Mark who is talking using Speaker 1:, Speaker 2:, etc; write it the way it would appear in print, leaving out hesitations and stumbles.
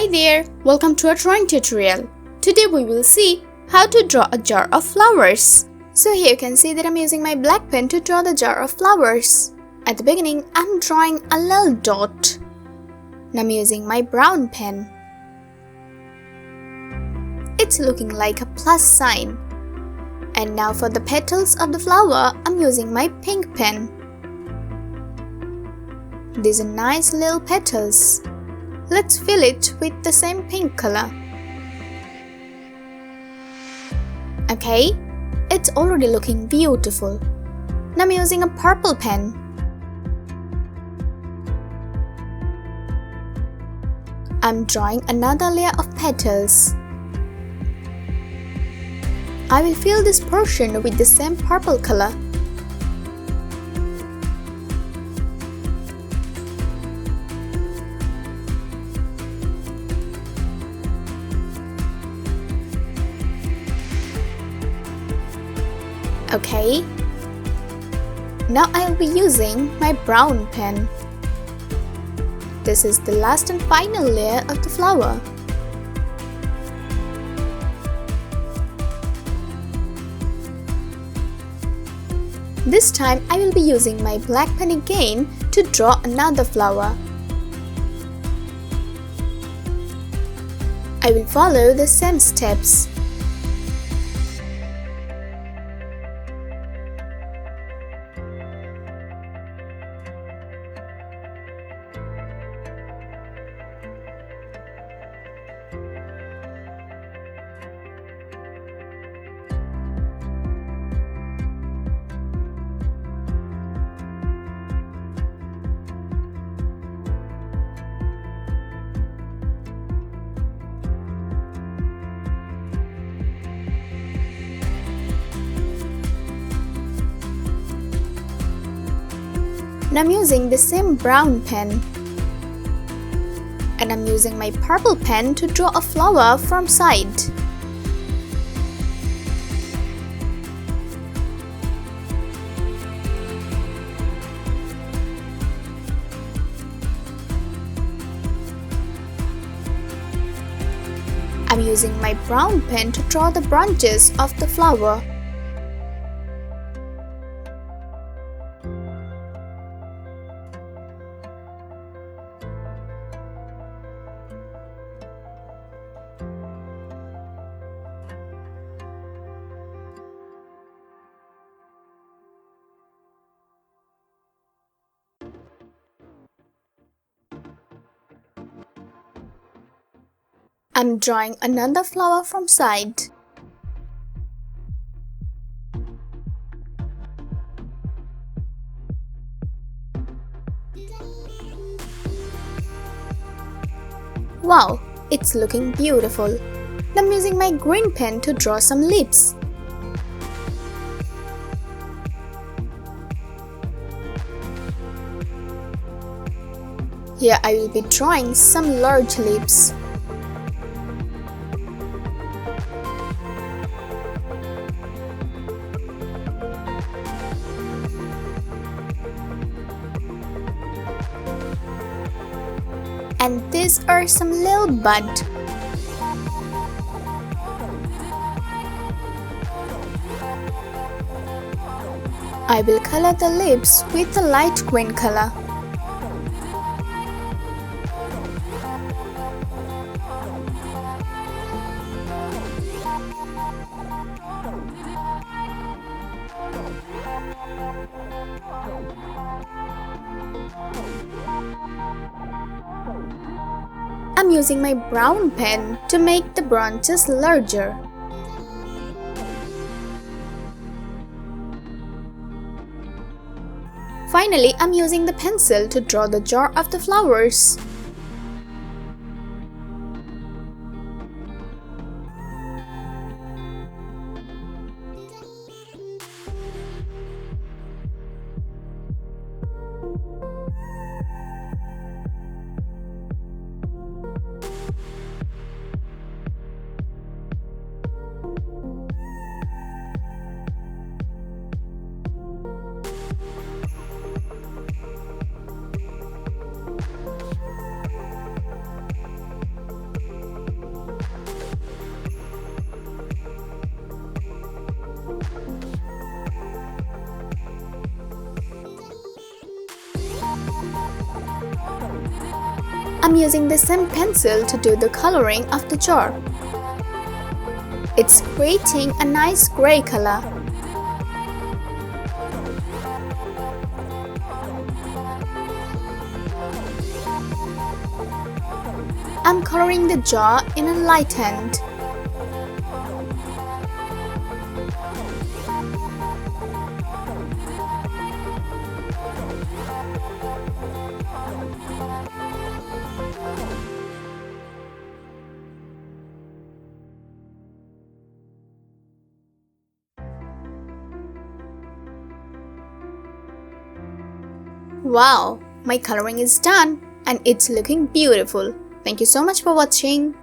Speaker 1: Hi there, welcome to our drawing tutorial. Today we will see how to draw a jar of flowers. So here you can see that I'm using my black pen to draw the jar of flowers. At the beginning, I'm drawing a little dot. Now I'm using my brown pen. It's looking like a plus sign. And now for the petals of the flower, I'm using my pink pen. These are nice little petals. Let's fill it with the same pink color. Okay, it's already looking beautiful. Now I'm using a purple pen. I'm drawing another layer of petals. I will fill this portion with the same purple color. Okay, now I will be using my brown pen. This is the last and final layer of the flower. This time I will be using my black pen again to draw another flower. I will follow the same steps. Now I'm using the same brown pen. And I'm using my purple pen to draw a flower from side. I'm using my brown pen to draw the branches of the flower. I'm drawing another flower from side. Wow, it's looking beautiful. Now I'm using my green pen to draw some lips. Here I will be drawing some large lips. And these are some little buds. I will color the lips with a light green color. I'm using my brown pen to make the branches larger. Finally, I'm using the pencil to draw the jar of the flowers. I'm using the same pencil to do the coloring of the jar. It's creating a nice gray color. I'm coloring the jar in a light hand. Wow, my coloring is done and it's looking beautiful. Thank you so much for watching.